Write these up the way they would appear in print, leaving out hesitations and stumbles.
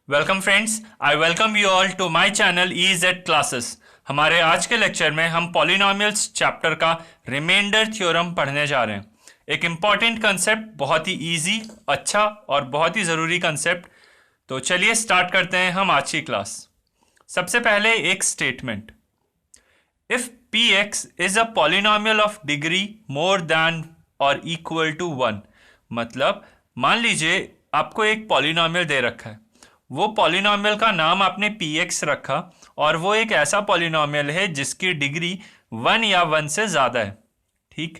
Welcome friends, I welcome you all to my channel EZ classes. हमारे आज के lecture में हम पॉलिनोमियल्स चैप्टर का रिमाइंडर थ्योरम पढ़ने जा रहे हैं। एक इम्पॉर्टेंट कंसेप्ट, बहुत ही इजी, अच्छा और बहुत ही ज़रूरी कंसेप्ट। तो चलिए स्टार्ट करते हैं हम आज की क्लास। सबसे पहले एक statement, if px is a polynomial of degree more than और इक्वल टू 1, मतलब मान लीजिए आपको एक पॉलिनोमियल दे रखा है, वो पॉलिनोमियल का नाम आपने px रखा और वो एक ऐसा पॉलिनोमियल है जिसकी डिग्री 1 या 1 से ज़्यादा है, ठीक।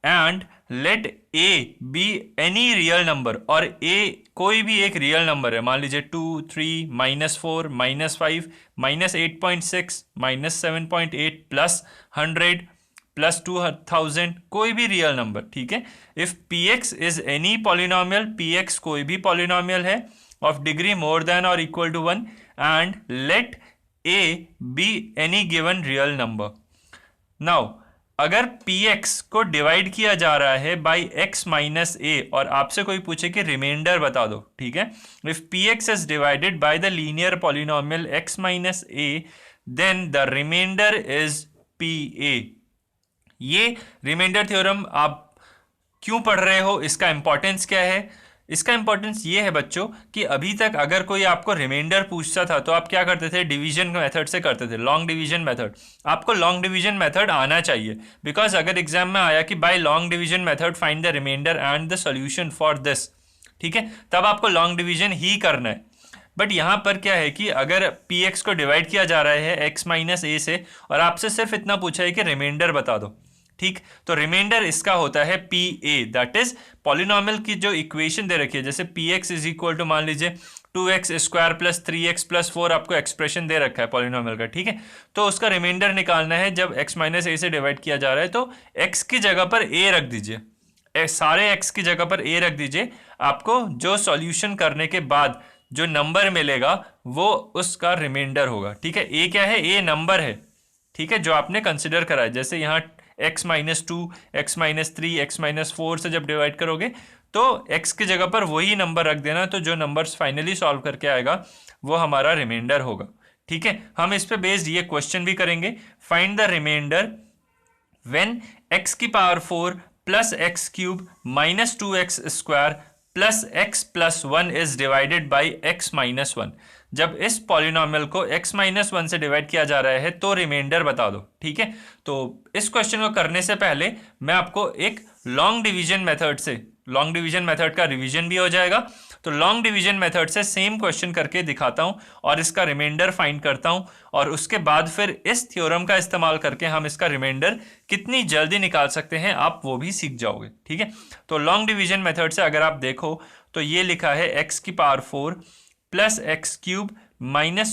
And let a be any real number, और a कोई भी एक रियल नंबर है, मान लीजिए 2, 3, -4, -5, -8.6, -7.8, +100, +2000, कोई भी रियल नंबर, ठीक है। If px is any polynomial, px कोई भी पॉलिनोमियल है of degree more than or equal to 1, and let a be any given real number. Now अगर px को डिवाइड किया जा रहा है बाई x माइनस a और आपसे कोई पूछे कि रिमाइंडर बता दो, ठीक है। If px is divided by the linear polynomial x minus a, then the remainder is pa। ये रिमाइंडर थ्योरम आप क्यों पढ़ रहे हो, इसका इंपॉर्टेंस क्या है? इसका इंपॉर्टेंस ये है बच्चों कि अभी तक अगर कोई आपको रिमाइंडर पूछता था तो आप क्या करते थे, डिवीजन मेथड से करते थे, लॉन्ग डिवीजन मेथड। आपको लॉन्ग डिवीजन मेथड आना चाहिए, बिकॉज अगर एग्जाम में आया कि by long division method find the remainder and the solution for this, ठीक है, तब आपको लॉन्ग डिवीजन ही करना है। बट यहाँ पर क्या है कि अगर px को डिवाइड किया जा रहा है x माइनस ए से और आपसे सिर्फ इतना पूछा है कि रिमाइंडर बता दो, ठीक, तो रिमाइंडर इसका होता है P A, that is polynomial की जो इक्वेशन दे रखी है, जैसे P X is equal to मान लीजिए 2x² + 3x + 4 आपको एक्सप्रेशन दे रखा है पॉलिनोमियल का, ठीक है। तो उसका रिमाइंडर निकालना है, जब x माइनस ए से डिवाइड किया जा रहा है तो x की जगह पर a रख दीजिए, सारे x की जगह पर a रख दीजिए। आपको जो सॉल्यूशन करने के बाद जो नंबर मिलेगा वो उसका रिमाइंडर होगा, ठीक है। a क्या है? a नंबर है, ठीक है, जो आपने कंसिडर करा है। जैसे यहाँ x minus 2, x minus 3, x minus 4 से जब डिवाइड करोगे तो x की जगह पर वही नंबर रख देना, तो जो नंबर्स फाइनली सॉल्व करके आएगा वो हमारा रिमाइंडर होगा, ठीक है। हम इस पे बेस्ड ये क्वेश्चन भी करेंगे, find the remainder when x की power 4 + x³ - 2x² + x + 1 is divided by x minus 1। जब इस पॉलिनोमियल को x माइनस 1 से डिवाइड किया जा रहा है तो रिमाइंडर बता दो, ठीक है। तो इस क्वेश्चन को करने से पहले मैं आपको एक लॉन्ग डिवीजन मेथड से, लॉन्ग डिवीजन मेथड का रिवीजन भी हो जाएगा, तो लॉन्ग डिवीजन मेथड से सेम क्वेश्चन करके दिखाता हूं और इसका रिमाइंडर फाइंड करता हूं, और उसके बाद फिर इस थ्योरम का इस्तेमाल करके हम इसका रिमाइंडर कितनी जल्दी निकाल सकते हैं आप वो भी सीख जाओगे, ठीक है। तो लॉन्ग डिवीजन मेथड से अगर आप देखो तो ये लिखा है x की पावर 4 + x³ -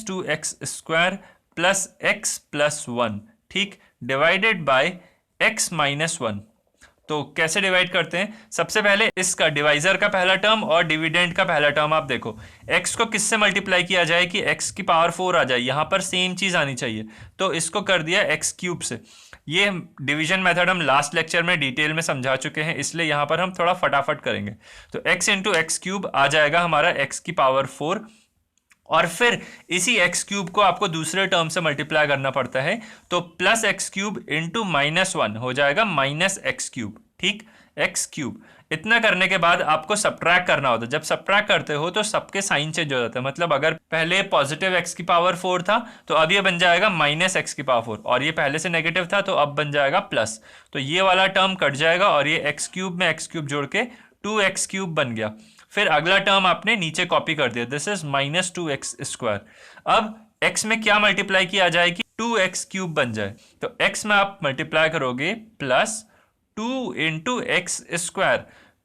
2x² + x + 1, ठीक, डिवाइडेड बाय x माइनस 1। तो कैसे डिवाइड करते हैं? सबसे पहले इसका डिवाइजर का पहला टर्म और डिविडेंड का पहला टर्म आप देखो, x को किससे मल्टीप्लाई किया जाए कि x की पावर 4 आ जाए, यहां पर सेम चीज आनी चाहिए, तो इसको कर दिया x³ से। ये डिवीजन मेथड हम लास्ट लेक्चर में डिटेल में समझा चुके हैं, इसलिए यहां पर हम थोड़ा फटाफट करेंगे। तो x × x³ आ जाएगा हमारा x की पावर 4, और फिर इसी x³ को आपको दूसरे टर्म से मल्टीप्लाई करना पड़ता है, तो +x³ × -1 हो जाएगा -x³, ठीक, x³। इतना करने के बाद आपको सब्ट्रैक्ट करना होता है। जब सब्ट्रैक्ट करते हो तो सबके साइन चेंज हो जाता है, मतलब अगर पहले पॉजिटिव x की पावर 4 था तो अब ये बन जाएगा -x की पावर 4, और ये पहले से नेगेटिव था तो अब बन जाएगा प्लस, तो ये वाला टर्म कट जाएगा और ये x³ में x³ जोड़ के 2x³ बन गया। फिर अगला टर्म आपने नीचे कॉपी कर दिया, दिस इज -2x²। अब x में क्या मल्टीप्लाई किया जाए कि 2x³ बन जाए, तो x में आप मल्टीप्लाई करोगे +2 × x²,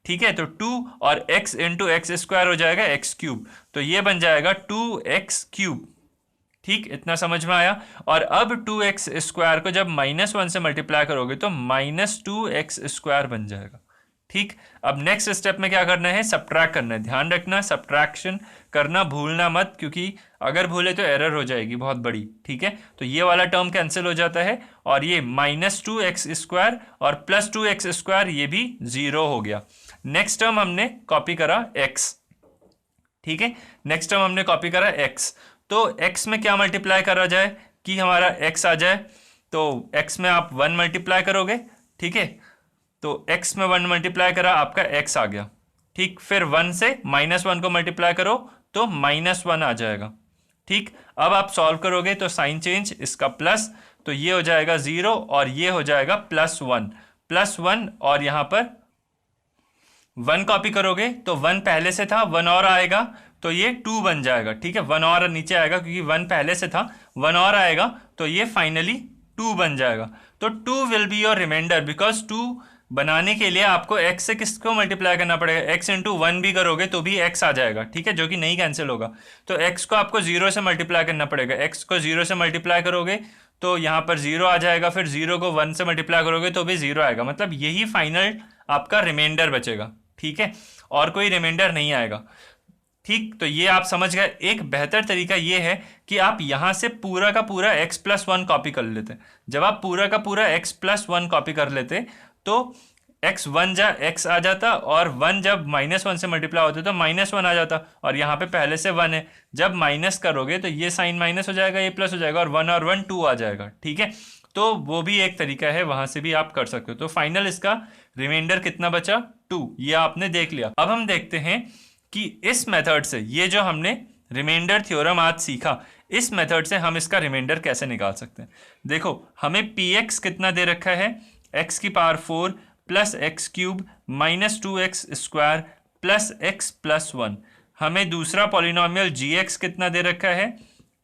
ठीक है, तो 2 और x × x² हो जाएगा x³, तो ये बन जाएगा 2x³, ठीक, इतना समझ में आया। और अब 2x² को जब -1 से मल्टीप्लाई करोगे तो -2x² बन जाएगा, ठीक। अब नेक्स्ट स्टेप में क्या करना है, सब्ट्रैक्ट करना है। ध्यान रखना सब्ट्रैक्शन करना भूलना मत, क्योंकि अगर भूले तो एरर हो जाएगी बहुत बड़ी, ठीक है। तो ये वाला टर्म कैंसिल हो जाता है और ये -2x² और +2x², ये भी 0 हो गया। नेक्स्ट टर्म हमने कॉपी करा x, ठीक है। नेक्स्ट टर्म हमने कॉपी करा x, तो x में क्या मल्टीप्लाई करा जाए कि हमारा x आ जाए, तो x में आप 1 मल्टीप्लाई करोगे, ठीक है। तो x में 1 मल्टीप्लाई करा, आपका x आ गया, ठीक। फिर 1 से -1 को मल्टीप्लाई करो तो -1 आ जाएगा, ठीक। अब आप सॉल्व करोगे तो साइन चेंज, इसका प्लस, तो ये हो जाएगा 0 और ये हो जाएगा +1 और यहाँ पर 1 कॉपी करोगे तो 1 पहले से था, 1 और आएगा तो ये 2 बन जाएगा, ठीक है। 1 और नीचे आएगा क्योंकि 1 पहले से था, 1 और आएगा तो ये फाइनली 2 बन जाएगा। तो 2 will be your remainder, because 2 बनाने के लिए आपको x से किसको मल्टीप्लाई करना पड़ेगा, x इंटू 1 भी करोगे तो भी x आ जाएगा, ठीक है, जो कि नहीं कैंसिल होगा। तो x को आपको 0 से मल्टीप्लाई करना पड़ेगा, x को 0 से मल्टीप्लाई करोगे तो यहाँ पर 0 आ जाएगा, फिर 0 को 1 से मल्टीप्लाई करोगे तो भी 0 आएगा, मतलब यही फाइनल आपका रिमाइंडर बचेगा, ठीक है, और कोई रिमाइंडर नहीं आएगा, ठीक। तो ये आप समझ गए। एक बेहतर तरीका ये है कि आप यहाँ से पूरा का पूरा x+1 कॉपी कर लेते। जब आप पूरा का पूरा x+1 कॉपी कर लेते तो x1 x आ जाता, और 1 जब -1 से मल्टीप्लाई होते तो -1 आ जाता, और यहाँ पे पहले से 1 है, जब माइनस करोगे तो ये साइन माइनस हो जाएगा, ये प्लस हो जाएगा, और 1 और 1 2 आ जाएगा, ठीक है। तो वो भी एक तरीका है, वहां से भी आप कर सकते हो। तो फाइनल इसका रिमाइंडर कितना बचा, 2, ये आपने देख लिया। अब हम देखते हैं कि इस मेथड से, ये जो हमने रिमाइंडर थ्योरम आज सीखा, इस मेथड से हम इसका रिमाइंडर कैसे निकाल सकते हैं। देखो, हमें px कितना दे रखा है, x की power 4 plus x cube minus 2x square plus x+1। हमें दूसरा पॉलिनोमियल gx कितना दे रखा है,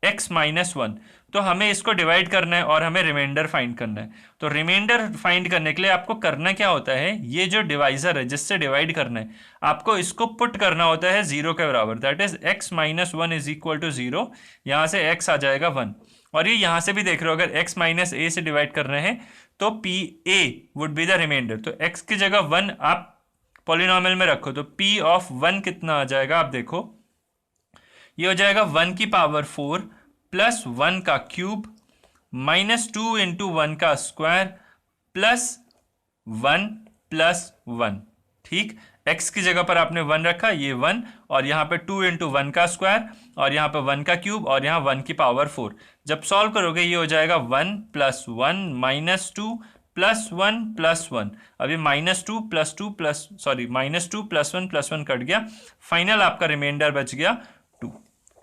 x-1। तो हमें इसको डिवाइड करना है और हमें रिमाइंडर फाइंड करना है। तो रिमाइंडर फाइंड करने के लिए आपको करना क्या होता है, ये जो डिवाइजर है जिससे डिवाइड करना है, आपको इसको पुट करना होता है 0 के बराबर, that is x-1 is equal to 0। यहाँ से x आ जाएगा 1, और ये यहाँ से भी देख रहे हो, अगर x माइनस a से डिवाइड कर रहे हैं तो pa would be the remainder. तो x की जगह 1 आप पॉलिनोमियल में रखो, तो p ऑफ 1 कितना आ जाएगा, आप देखो, ये हो जाएगा 1 की पावर 4 प्लस 1 का क्यूब माइनस 2 इंटू 1 का स्क्वायर प्लस 1 प्लस 1, ठीक। x की जगह पर आपने 1 रखा, ये 1, और यहाँ पे 2 इंटू 1 का स्क्वायर, और यहाँ पे 1 का क्यूब, और यहाँ 1 की पावर 4। जब सॉल्व करोगे ये हो जाएगा 1 प्लस 1 माइनस 2 प्लस 1 प्लस 1। अभी -2 प्लस 2 प्लस -2 प्लस 1 कट गया, फाइनल आपका रिमाइंडर बच गया 2,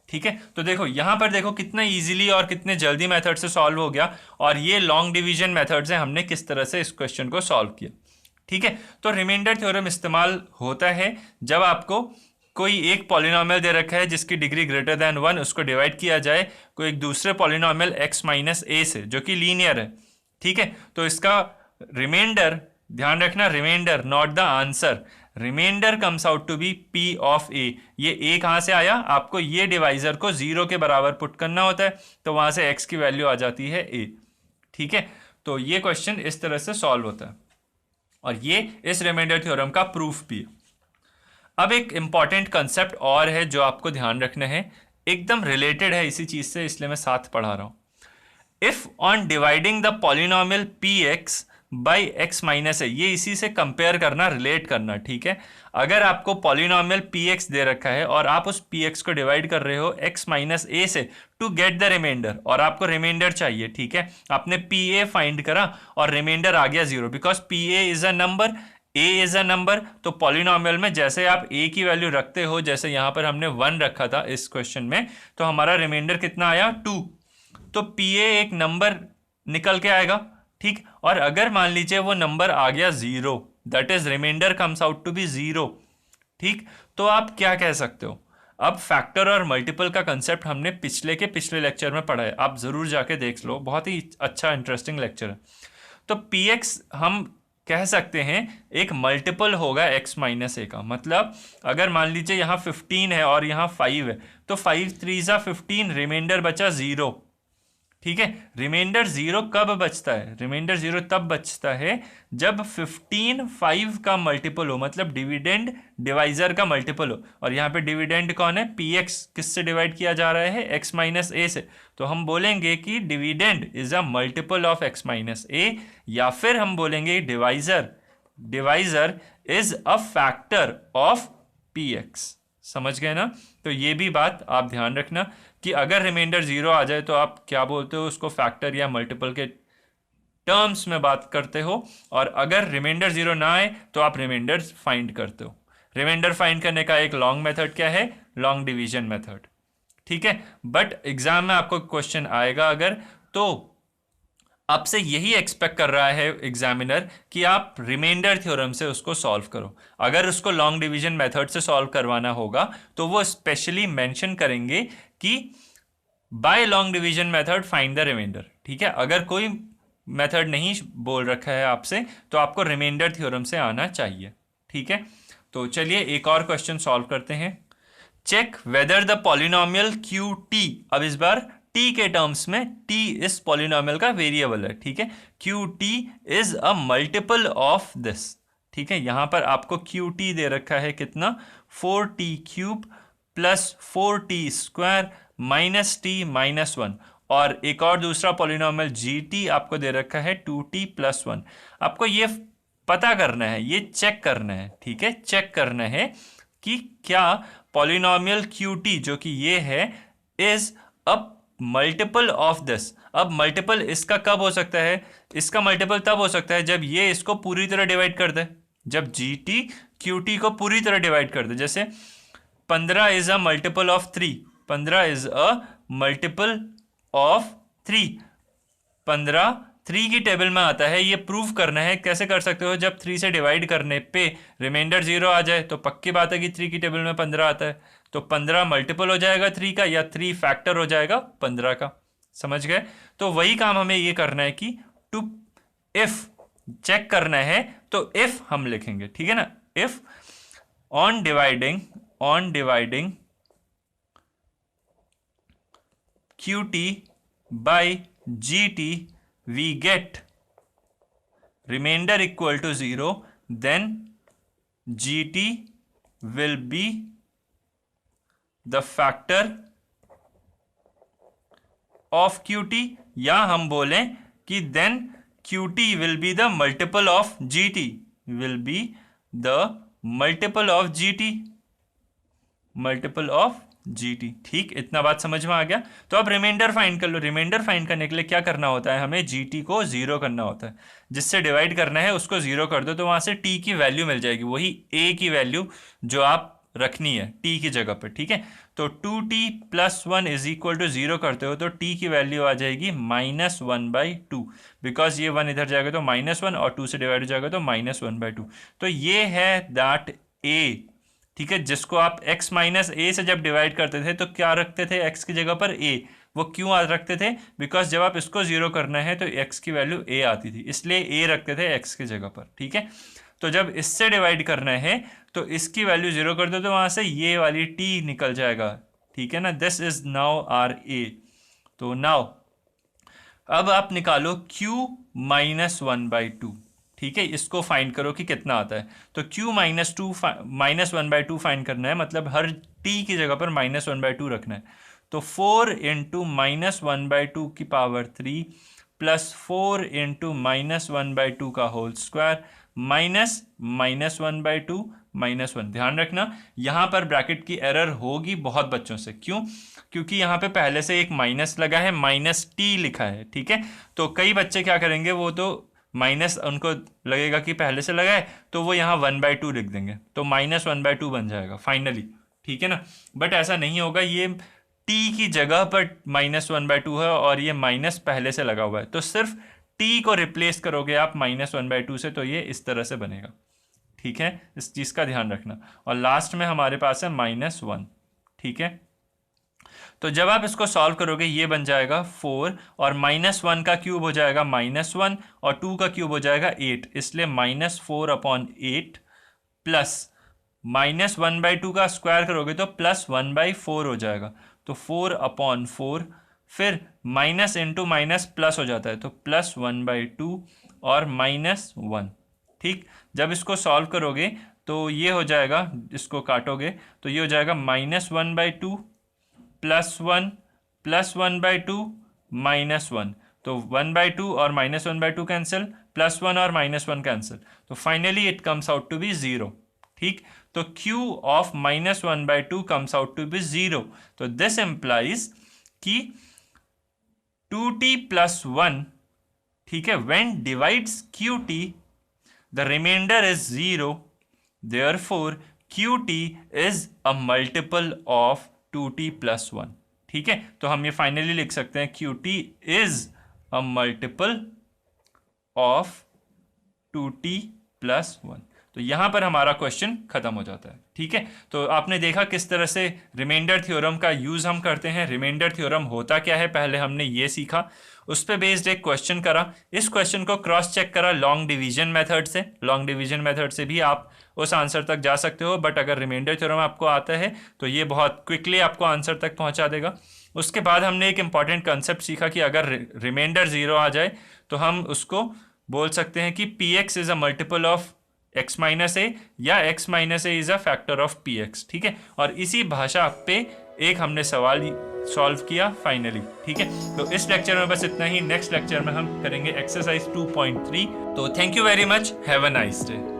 ठीक है। तो देखो यहाँ पर, देखो कितना इजीली और कितने जल्दी मेथड से सॉल्व हो गया, और ये लॉन्ग डिवीजन मेथड से हमने किस तरह से इस क्वेश्चन को सॉल्व किया, ठीक है। तो रिमाइंडर थ्योरम इस्तेमाल होता है जब आपको कोई एक पॉलिनोमियल दे रखा है जिसकी डिग्री ग्रेटर देन 1, उसको डिवाइड किया जाए कोई एक दूसरे पॉलिनोमियल x-a से जो कि लीनियर है, ठीक है। तो इसका रिमाइंडर, ध्यान रखना, remainder not the answer, remainder comes out to be p of a। ये a कहाँ से आया, आपको ये डिवाइजर को 0 के बराबर पुट करना होता है, तो वहां से x की वैल्यू आ जाती है a, ठीक है। तो ये क्वेश्चन इस तरह से सॉल्व होता है, और ये इस रिमाइंडर थ्योरम का प्रूफ भी है। अब एक इंपॉर्टेंट कंसेप्ट और है जो आपको ध्यान रखना है, एकदम रिलेटेड है इसी चीज से, इसलिए मैं साथ पढ़ा रहा हूं। If on dividing the polynomial px by x minus a, ये इसी से कंपेयर करना, रिलेट करना, ठीक है। अगर आपको पॉलिनोमियल px दे रखा है और आप उस px को डिवाइड कर रहे हो x माइनस a से टू गेट द रिमाइंडर, और आपको रिमाइंडर चाहिए, ठीक है। आपने pa फाइंड करा और रिमाइंडर आ गया 0, because pa is a number, a is a number. तो पॉलिनोमियल में जैसे आप a की वैल्यू रखते हो, जैसे यहाँ पर हमने 1 रखा था इस क्वेश्चन में, तो हमारा रिमाइंडर कितना आया, 2। तो pa एक नंबर निकल के आएगा, ठीक। और अगर मान लीजिए वो नंबर आ गया 0, that is remainder comes out to be 0, ठीक। तो आप क्या कह सकते हो, अब फैक्टर और मल्टीपल का कंसेप्ट हमने पिछले लेक्चर में पढ़ा है, आप जरूर जाके देख लो, बहुत ही अच्छा इंटरेस्टिंग लेक्चर है। तो px हम कह सकते हैं एक मल्टीपल होगा x माइनस a का, मतलब अगर मान लीजिए यहाँ 15 है और यहाँ 5 है, तो 5 3 जा 15, रिमाइंडर बचा 0, ठीक है। रिमाइंडर 0 कब बचता है, रिमाइंडर 0 तब बचता है जब 15 5 का मल्टीपल हो, मतलब डिविडेंड डिवाइजर का मल्टीपल हो। और यहाँ पे डिविडेंड कौन है, px, किससे डिवाइड किया जा रहा है, x माइनस a से। तो हम बोलेंगे कि dividend is a multiple of x minus a, या फिर हम बोलेंगे divisor is a factor of px। समझ गए ना? तो ये भी बात आप ध्यान रखना कि अगर रिमाइंडर 0 आ जाए तो आप क्या बोलते हो उसको, फैक्टर या मल्टीपल के टर्म्स में बात करते हो, और अगर रिमाइंडर 0 ना आए तो आप रिमाइंडर फाइंड करते हो। रिमाइंडर फाइंड करने का एक लॉन्ग मेथड क्या है? Long division method. ठीक है, बट एग्जाम में आपको क्वेश्चन आएगा अगर, तो आपसे यही एक्सपेक्ट कर रहा है एग्जामिनर कि आप रिमाइंडर थ्योरम से उसको सॉल्व करो। अगर उसको लॉन्ग डिवीजन मेथड से सॉल्व करवाना होगा तो वो स्पेशली मेंशन करेंगे कि by long division method find the remainder. ठीक है, अगर कोई मेथड नहीं बोल रखा है आपसे तो आपको रिमाइंडर थ्योरम से आना चाहिए। ठीक है, तो चलिए एक और क्वेश्चन सॉल्व करते हैं। Check whether the polynomial q t, अब इस बार टी के टर्म्स में, टी इस पॉलिनोमियल का वेरिएबल है। ठीक है, q t is a multiple of this. ठीक है, यहां पर आपको क्यू टी दे रखा है कितना? 4t³ plus 4t² minus T minus 1, और एक और दूसरा पॉलिनोमियल जी टी आपको दे रखा है 2t प्लस 1। आपको ये पता करना है, ये चेक करना है। ठीक है, चेक करना है कि क्या पॉलिनोमियल क्यू टी जो कि ये है is a multiple of this. अब मल्टीपल इसका कब हो सकता है? इसका मल्टीपल तब हो सकता है जब ये इसको पूरी तरह डिवाइड कर दे, जब जी टी क्यू टी को पूरी तरह डिवाइड कर दे। जैसे 15 is a multiple of 3, 15 is a multiple of 3, 15 3 की टेबल में आता है। ये प्रूव करना है, कैसे कर सकते हो? जब 3 से डिवाइड करने पे रिमाइंडर 0 आ जाए तो पक्की बात है कि 3 की टेबल में 15 आता है, तो 15 मल्टीपल हो जाएगा 3 का, या 3 फैक्टर हो जाएगा 15 का। समझ गए? तो वही काम हमें ये करना है कि टू इफ चेक करना है तो इफ हम लिखेंगे। ठीक है ना? If on dividing QT by GT we get remainder equal to 0, then GT will be the factor of QT, या हम बोलें कि then QT will be the multiple of GT, will be the multiple of GT, multiple of GT। ठीक, इतना बात समझ में आ गया? तो अब रिमाइंडर फाइंड कर लो। रिमाइंडर फाइंड करने के लिए क्या करना होता है? हमें GT को 0 करना होता है, जिससे डिवाइड करना है उसको 0 कर दो तो वहां से T की वैल्यू मिल जाएगी, वही A की वैल्यू जो आप रखनी है T की जगह पर। ठीक है, तो 2t plus 1 is equal to 0 करते हो तो T की वैल्यू आ जाएगी -1/2, बिकॉज ये 1 इधर जाएगा तो -1 और 2 से डिवाइड हो जाएगा तो -1/2। तो ये है दैट A। ठीक है, जिसको आप x माइनस ए से जब डिवाइड करते थे तो क्या रखते थे x की जगह पर a। वो क्यों रखते थे? बिकॉज जब आप इसको 0 करना है तो x की वैल्यू a आती थी, इसलिए a रखते थे x की जगह पर। ठीक है, तो जब इससे डिवाइड करना है तो इसकी वैल्यू 0 कर दो तो वहां से ये वाली t निकल जाएगा। ठीक है ना? This is now r a। तो नाउ अब आप निकालो q -1/2। ठीक है, इसको फाइंड करो कि कितना आता है। तो q -1/2 फाइंड करना है, मतलब हर t की जगह पर -1/2 रखना है। तो 4 इंटू -1/2 की पावर 3 प्लस 4 इंटू -1/2 का होल स्क्वायर माइनस -1/2 -1। ध्यान रखना यहाँ पर ब्रैकेट की एरर होगी बहुत बच्चों से। क्यों? क्योंकि यहाँ पे पहले से एक माइनस लगा है, -t लिखा है। ठीक है, तो कई बच्चे क्या करेंगे, वो तो माइनस उनको लगेगा कि पहले से लगा है तो वो यहाँ 1/2 लिख देंगे, तो -1/2 बन जाएगा फाइनली। ठीक है ना? बट ऐसा नहीं होगा, ये t की जगह पर -1/2 है और ये माइनस पहले से लगा हुआ है, तो सिर्फ t को रिप्लेस करोगे आप -1/2 से तो ये इस तरह से बनेगा। ठीक है, इस चीज़ का ध्यान रखना। और लास्ट में हमारे पास है -1। ठीक है, तो जब आप इसको सॉल्व करोगे ये बन जाएगा 4, और -1 का क्यूब हो जाएगा -1 और 2 का क्यूब हो जाएगा 8, इसलिए -4/8 प्लस -1/2 का स्क्वायर करोगे तो +1/4 हो जाएगा, तो 4/4, फिर माइनस इंटू माइनस प्लस हो जाता है तो +1/2 और -1। ठीक, जब इसको सॉल्व करोगे तो ये हो जाएगा, इसको काटोगे तो ये हो जाएगा -1/2 +1 +1/2 -1, तो 1/2 और -1/2 कैंसिल, +1 और -1 कैंसिल, तो finally it comes out to be 0। ठीक। तो q of -1/2 comes out to be 0। तो दिस इम्प्लाइज कि 2t + 1, ठीक है, when divides qt the remainder is 0, therefore qt is a multiple of 2t + 1। ठीक है, तो हम ये फाइनली लिख सकते हैं qt is a multiple of 2t + 1। तो यहां पर हमारा क्वेश्चन खत्म हो जाता है। ठीक है, तो आपने देखा किस तरह से रिमाइंडर थ्योरम का यूज हम करते हैं। रिमाइंडर थ्योरम होता क्या है पहले हमने ये सीखा, उस पर बेस्ड एक क्वेश्चन करा, इस क्वेश्चन को क्रॉस चेक करा लॉन्ग डिवीजन मेथड से। लॉन्ग डिवीजन मेथड से भी आप उस आंसर तक जा सकते हो, बट अगर रिमाइंडर थ्योरम आपको आता है तो ये बहुत क्विकली आपको आंसर तक पहुंचा देगा। उसके बाद हमने एक इंपॉर्टेंट कंसेप्ट सीखा कि अगर रिमाइंडर 0 आ जाए तो हम उसको बोल सकते हैं कि px is a multiple of x - a या x - a is a factor of px। ठीक है, और इसी भाषा पे एक हमने सवाल सॉल्व किया फाइनली। ठीक है, तो इस लेक्चर में बस इतना ही। नेक्स्ट लेक्चर में हम करेंगे एक्सरसाइज 2.3। तो thank you very much, have a nice day.